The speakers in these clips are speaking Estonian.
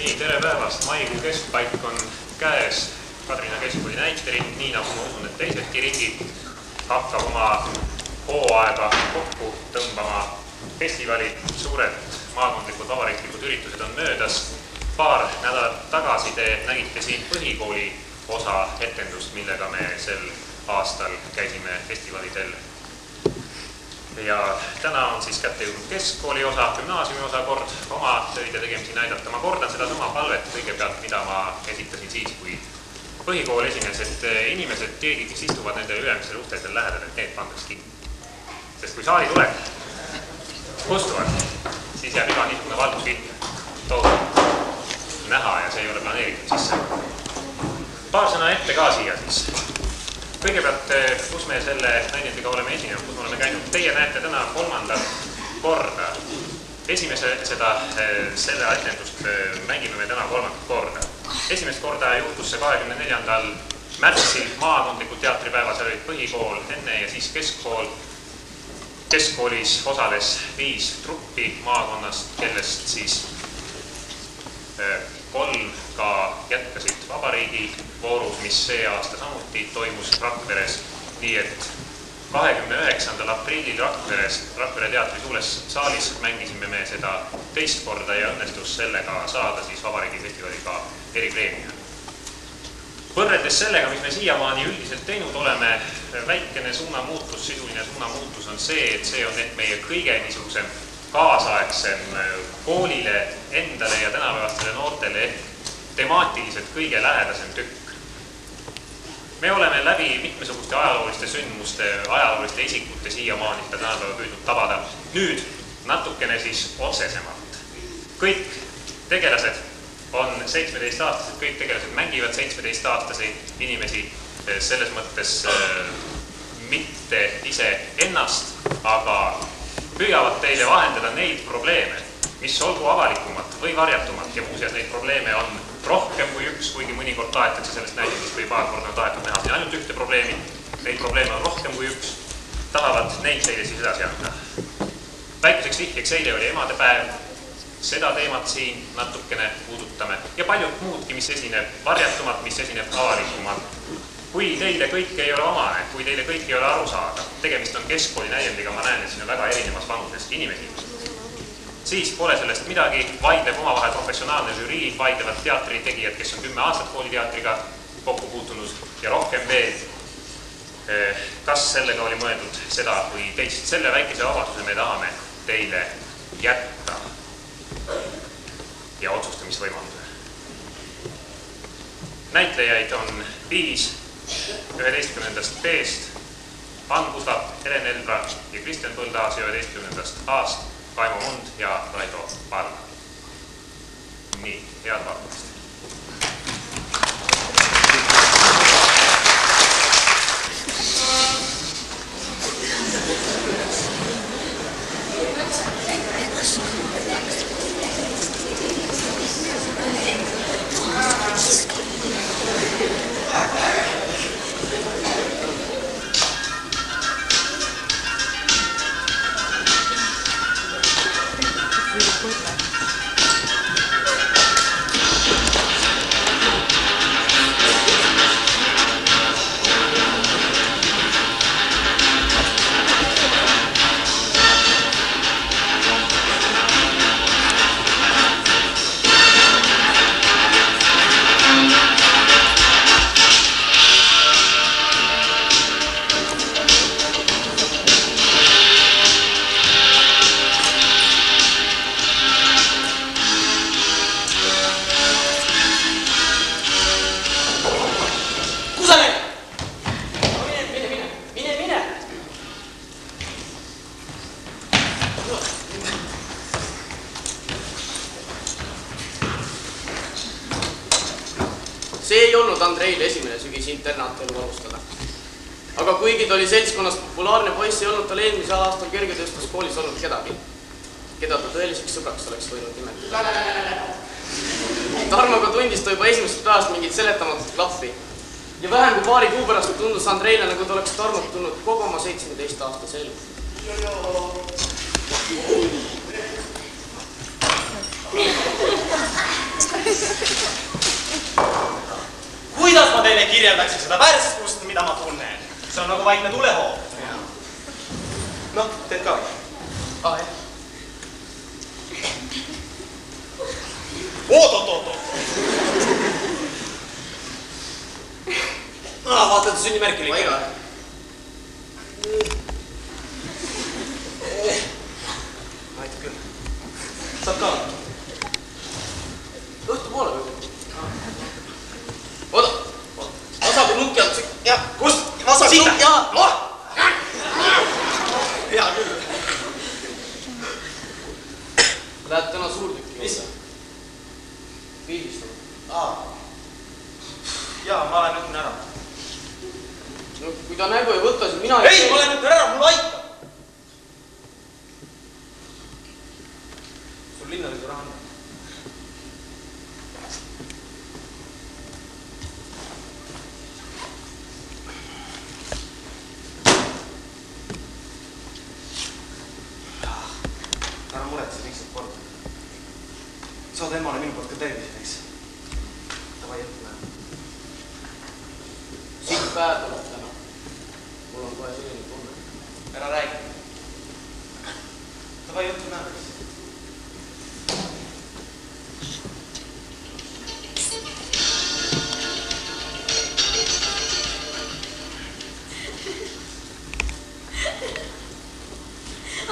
Nii, tere päevast! Maikuu keskpaik on käes. Kadrina keskkooli näitering, nii nagu ma usun, et teisedki ringid hakkab oma hooaega kokku tõmbama. Festivalid, suured maakondlikud vabariiklikud üritused on möödas. Paar nädalat tagasi te nägite siin põhikooli osa etendust, millega me sel aastal käisime festivalidel. Ja täna on siis kätte jõudnud keskkooli osa, gümnaasiumi osa kord oma töide tegemisi näidata. Ma kordan seda sama palvet kõigepealt, mida ma esitasin siis, kui põhikool esines, et inimesed, keegi, kes istuvad nende ülemistel uhtedel lähedal, et need pandaks kinni. Sest kui saali tuleb, kustuvad, siis jääb iga niisugune valguspilt näha ja see ei ole planeeritud sisse. Paar sõna ette ka siia siis. Kõigepealt, kus me selle näidendiga oleme esinenud, kus me oleme käinud. Teie näete täna 3. korda. Selle etendust mängime me täna 3. korda. Esimest korda juhtus see 24. märtsil maakondlikud teatripäeva, seal olid põhikool enne ja siis keskkool. Keskkoolis osales 5 truppi maakonnast, kellest siis 3 ka jätkasid vabariigi voorus, mis see aasta samuti toimus Rakveres. Nii et 29. aprillil Rakvere teatri suures saalis mängisime me seda teist korda ja õnnestus sellega saada siis vabariigi festivaliga eripreemia. Võrreldes sellega, mis me siiamaani üldiselt teinud oleme, väikene suunamuutus, sisuline suunamuutus on see, et see on meie kõige niisugusem kaasaegsem koolile, endale ja tänapäevastele noortele ehk temaatiliselt kõige lähedasem tükk. Me oleme läbi mitmesuguste ajalooliste sündmuste, ajalooliste isikute siiamaani seda tänapäeva püüdnud tabada. Nüüd natukene siis otsesemalt. Kõik tegelased on 17-aastased, kõik tegelased mängivad 17-aastaseid inimesi, selles mõttes mitte ise ennast, aga püüavad teile vahendada neid probleeme, mis olgu avalikumad või varjatumad ja muuseas neid probleeme on rohkem kui üks, kuigi mõnikord tahetakse sellest näidendist või paar korda on tahetud näha siin ainult ühte probleemi. Neid probleeme on rohkem kui üks, tahavad neid teile siis edasi anda. Väikeseks vihjeks eile oli emadepäev, seda teemat siin natukene puudutame ja paljud muudki, mis esineb varjatumad, mis esineb avalikumad. Kui teile kõik ei ole omane, kui teile kõik ei ole aru saada, tegemist on keskkooli näidendiga, ma näen, et siin on väga erinevas vanusest inimesi, siis pole sellest midagi, vaidleb omavahel professionaalne žürii, vaidlevad teatritegijad, kes on 10 aastat kooliteatriga kokku puutunud ja rohkem veel. Kas sellega oli mõeldud seda või teist? Selle väikese vabaduse me tahame teile jätta ja otsustamisvõimaluse. Näitlejaid on 5 11. B-st, Ann Kustab, Helen Elbra ja Kristjan Põldaas ja 11. A-st, Kaimo Mund ja Raido Parla. Nii, head vaatamist. See ei olnud Andreile esimene sügis internaatelu alustada. Aga kuigi ta oli seltskonnas populaarne poiss, ei olnud tal eelmisel aastal kergetööstuskoolis olnud kedagi, keda ta tõeliseks sõbraks oleks võinud nimetada. Tarmoga tundis ta juba esimesest päevast mingit seletamatut klappi ja vähem kui paari kuu pärast tundus Andreile, nagu ta oleks Tarmot tulnud kogu oma 17-aastase elu. kirjeldaksin seda värskust, mida ma tunnen. See on nagu vaikne tulehoov. Noh, teed ka või? Jah. Oot. Vaatad sünnimärki Ma iga. aitab küll. Saab ka? Õhtupoole või? Oota. Vasaku nukk ja... Jah, kust? Vasaku nukk ja... Hea küll. Lähed täna suurtükki. Mis? Pildistama. Jaa, ma olen ütlen ära. No kui ta nägu ei võta, siis mina... Ei, ma olen ütlen ära, mul aitab. Sul linnalisu raha on. Ära muretse, miks saab korda. Saad emale minu poolt ka terviseks. Davai ette näe. Siit päev tuleb täna. Mul on kohe selline tunne. Ära räägi. Davai ette näe.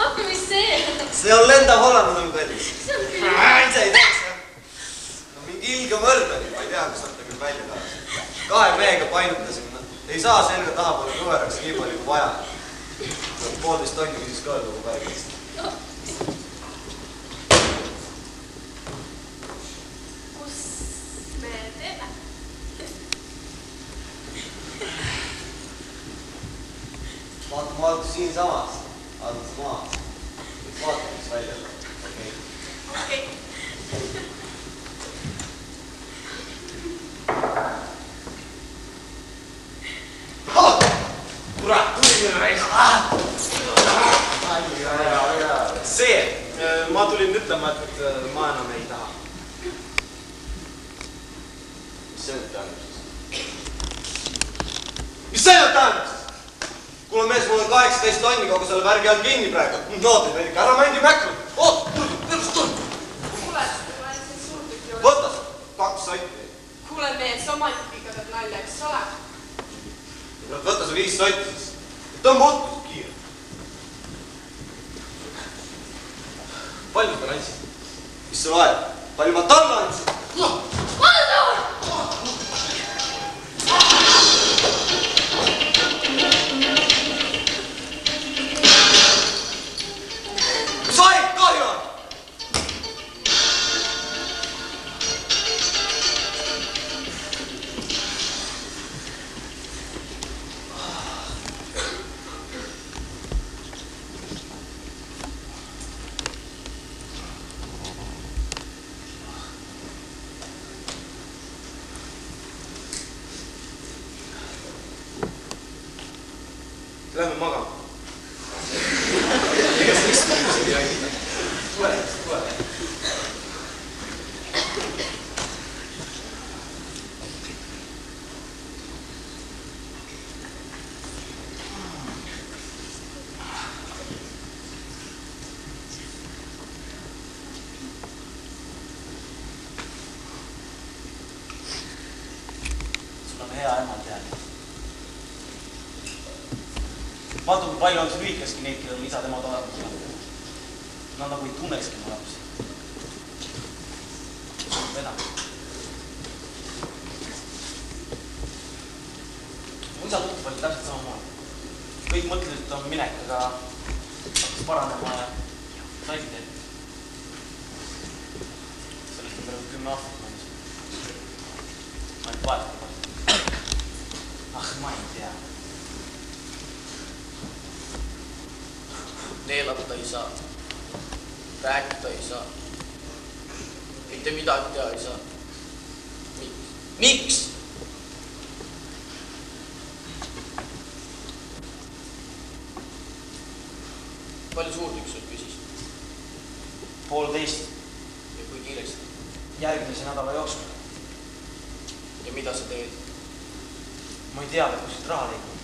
Aga mis see? See on lendav hollandlane, mu kallis. See on küll. Ise ei teaks, jah. No mingi ilge mõrd oli, ma ei tea, kus nad ta küll välja tahaks. 2 mehega painutasime. Ei saa selga tahapoole kõveraks nii palju kui vaja. 1,5 tonni küsis ka kogu värgist. Kus me teeme? Vaata siinsamas. Vaata maas. Vaata, mis välja tuleb. Okei. Kurat, tuli minu reis. See, ma tulin ütlema, et ma enam ei taha. Mis see nüüd tähendab siis? Mis see nüüd tähendab siis? Kuule mees, mul on 18 tonni kogu selle värgi all kinni praegu. Noodid veel ikka, ära mändi mäknud. Oot, tule. Kuule, ma olen siin suurtükki juures. Võta 2 sotti. Kuule mees, oma tükiga teeb nalja, eks ole? Võta see 5 sotti siis. Tõmba ottus kiire. Palju ma andsin? Mis sul vaja? Palju ma talle andsin? Valdo! Sai, kahju on! Lähme magama. Ega see istumised ei aita. Tule. Sul on hea ema teada. Vaata, kui palju on sul lühikeski neid, kellel isad emad olemas on. Nad nagu ei tunnekski mu lapsi. Veda. Mu isa tuttav oli täpselt samamoodi. Kõik mõtlesid, et on minek, aga hakkas paranema ja saigi teed. Sellest on peaaegu 10 aastat mõnes. Ainult vaevalt. Ma ei tea. Neelata ei saa. Rääkida ei saa. Mitte midagi teha ei saa. Miks? Palju suurtükk sul küsis? 1,5. Ja kui kiiresti? Järgmise nädala jooksul. Ja mida sa teed? ma ei tea, kus siit raha leidnud.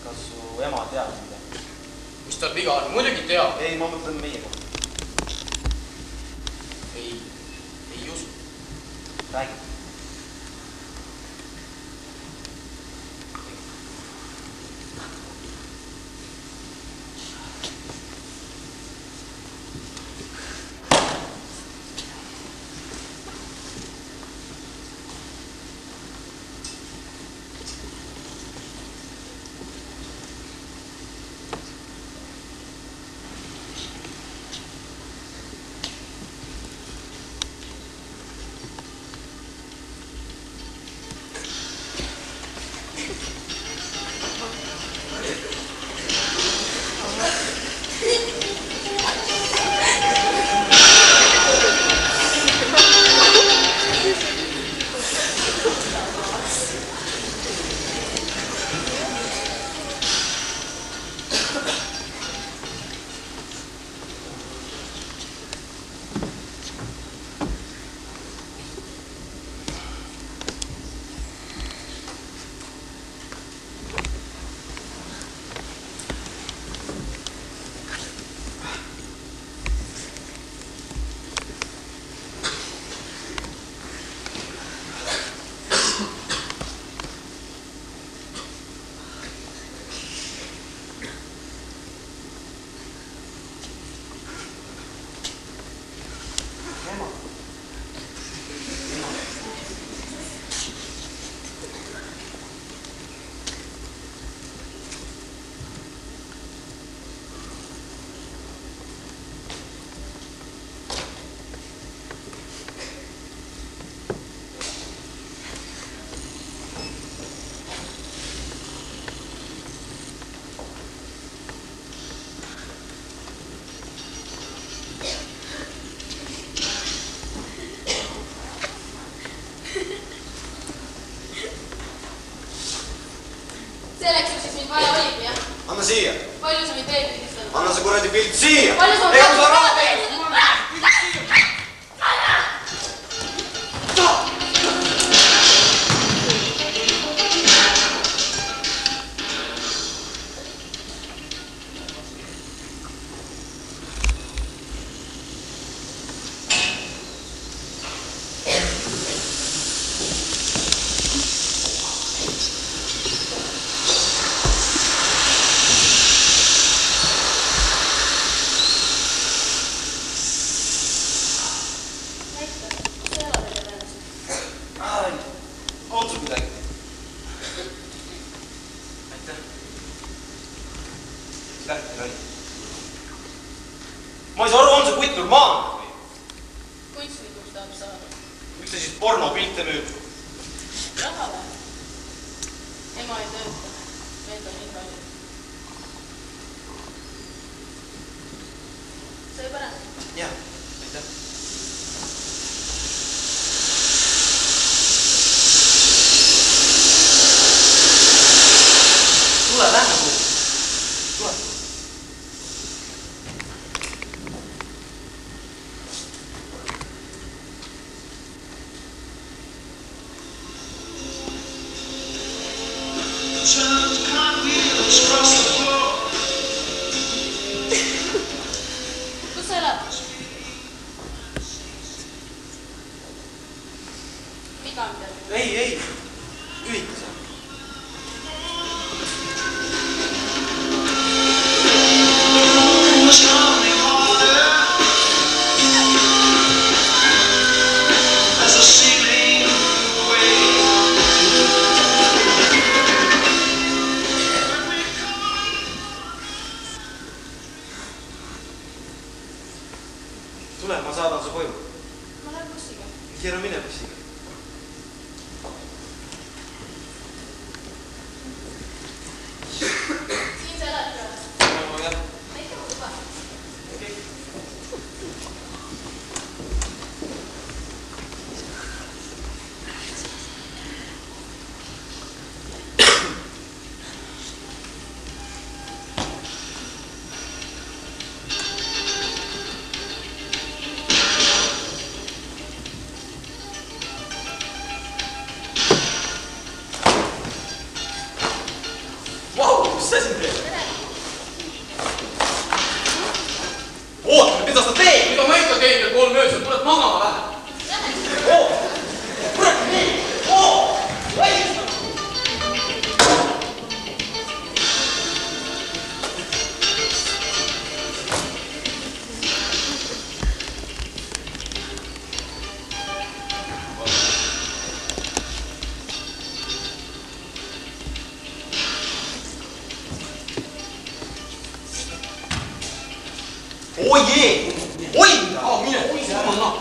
Kas su ema teab midagi? Mis tal viga on? Muidugi teab. Ei, ma mõtlen meie kohta. Ei usu. Räägi. Anna siia. Palju sa mind veelgi seda? Anna see kuradi pilt siia. Palju sa Ega sa raha veelgi? On sul midagi? Aitäh. Lähti oli. Ma ei saa aru, on see kutt normaalne või? Kunstnikuks tahab saada. Miks ta siis pornopilte müüb? Raha või? Ema ei tööta. Meid on invalid. Sai parem? Jah, aitäh. Tule, lähme kuhu. Tule. Kus sa elad? Viga midagi? Ei. Ühikas. Tule, ma saadan su koju. Ma lähen bussiga. Keera mine bussiga. Siin sa elad ka? No, jah. Väike mu tuba. Okei. kell 3 öösel, tuled magama vähe. Kurat, nii! Vaidistama! oi jee! Olinda! Mine, see on noh.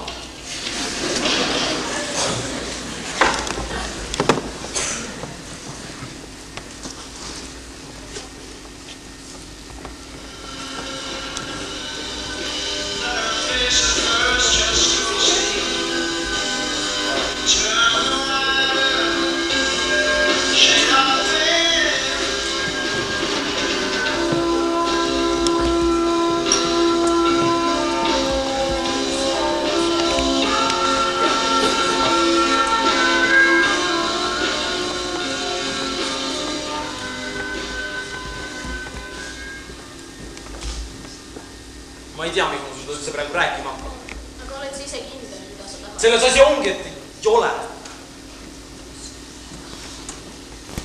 Ma ei tea, miks ma sul üldse praegu rääkima hakkab. Aga oled sa ise kindel, mida sa tahad? Selles asi ongi, et ei ole.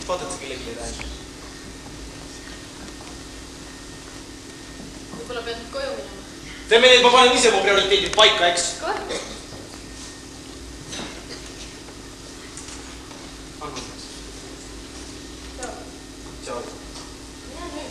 Vaata, et sa kellelegi ei räägi. Võib-olla pead nüüd koju minema. Teeme nii, et ma panen ise mu prioriteedid paika, eks? Kahju. Anna üles. Tšau. Tšau. Mine nüüd.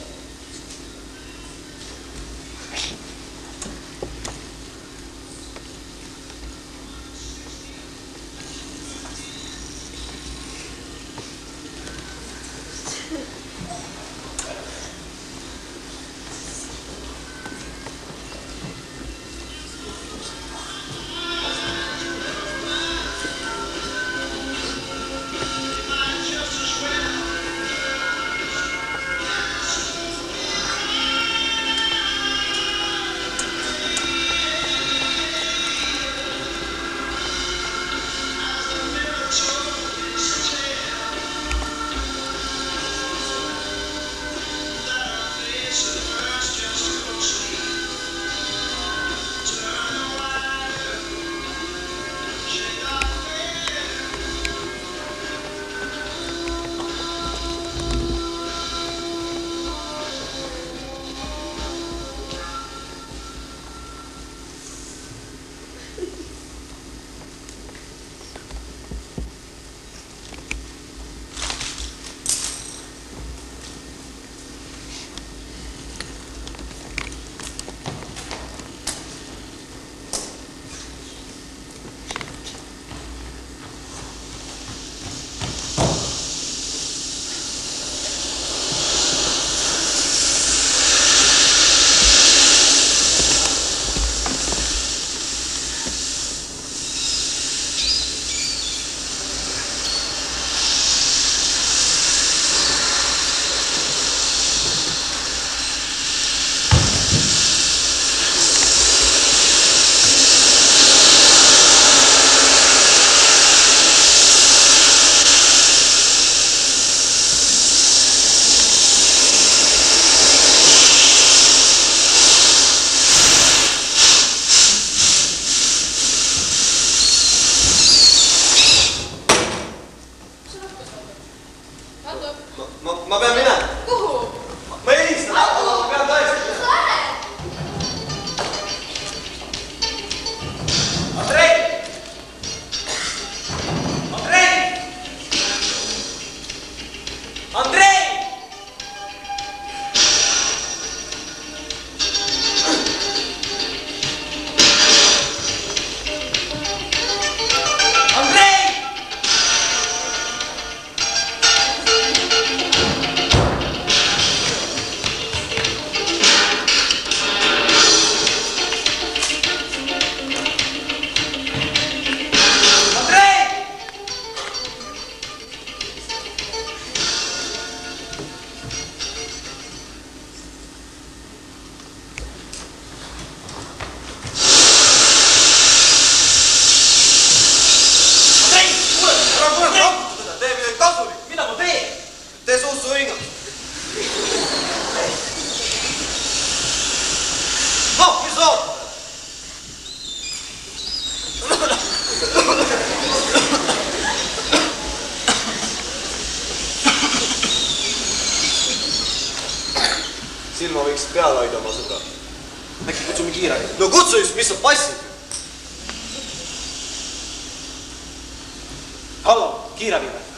kiirabi. no kutsu just, mis sa passid. hallo, kiirabi või?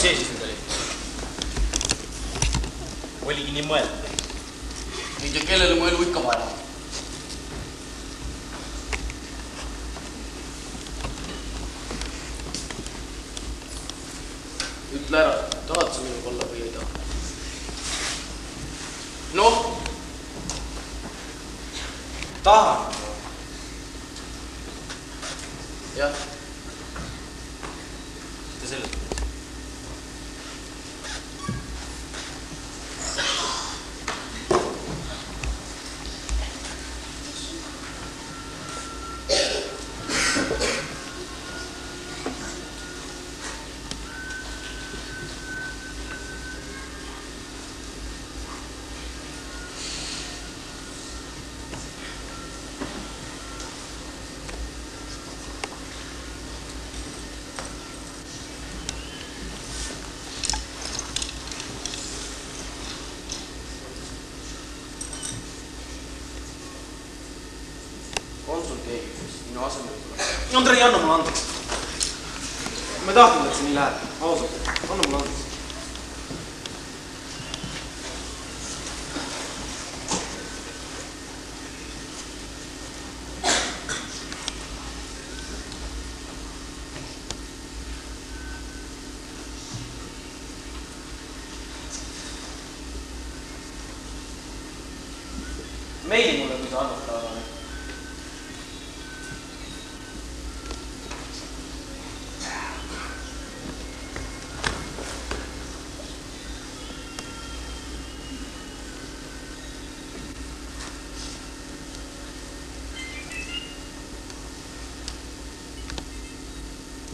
See siis nüüd oli? Oligi nii mõeldud. Ei tea, kellele mu elu ikka vaja. Ütle ära, tahad sa minuga olla või ei taha? Noh? Tahan. Jah. Te sellest. Konsulteerides minu asemel tuleb. Andrei, anna mulle andeks. Ma ei tahtnud, et see nii läheb. Ausalt, anna mulle andeks. Meili mulle, kui sa annad ta arvane.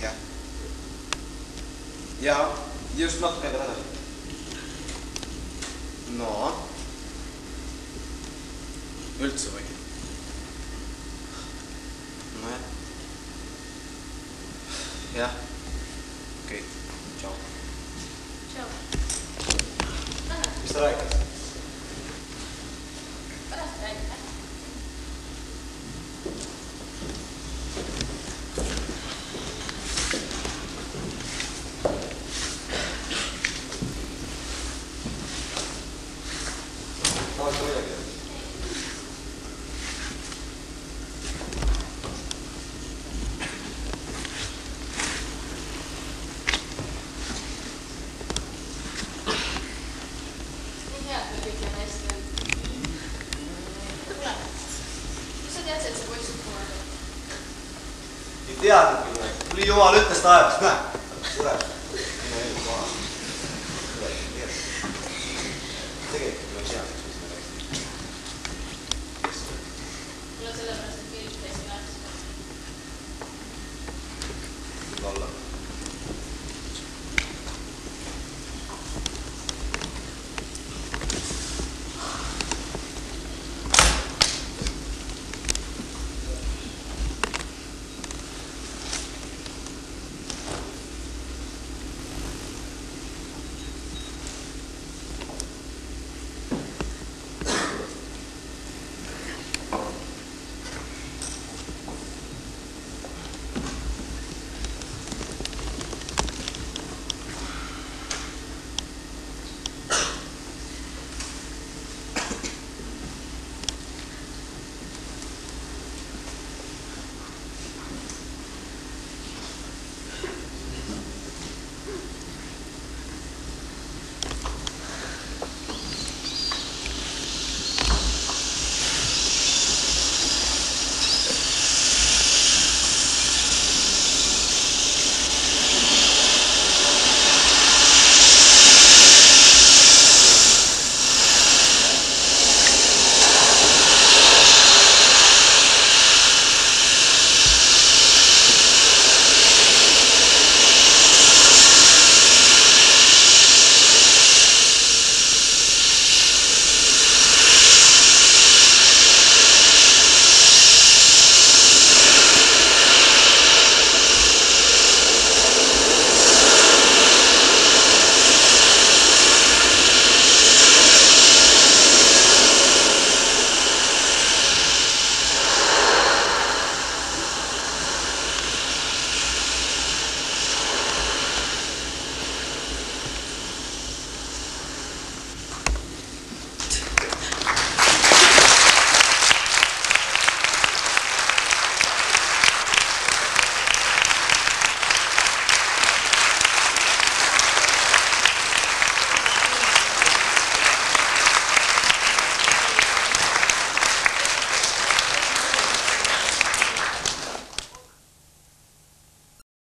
Jah. Ja just natuke veel edasi. No. Üldse või? Nojah. Jah. Okei. Tšau. Tšau. mis ta rääkis? Pärast räägime. tahad sa midagi? Nii hea, et meil kõik on hästi olnud. Kuule, kas sa tead, et see poiss on kunagi? ei teadnud küll. tuli jumal ütles taevast, näe.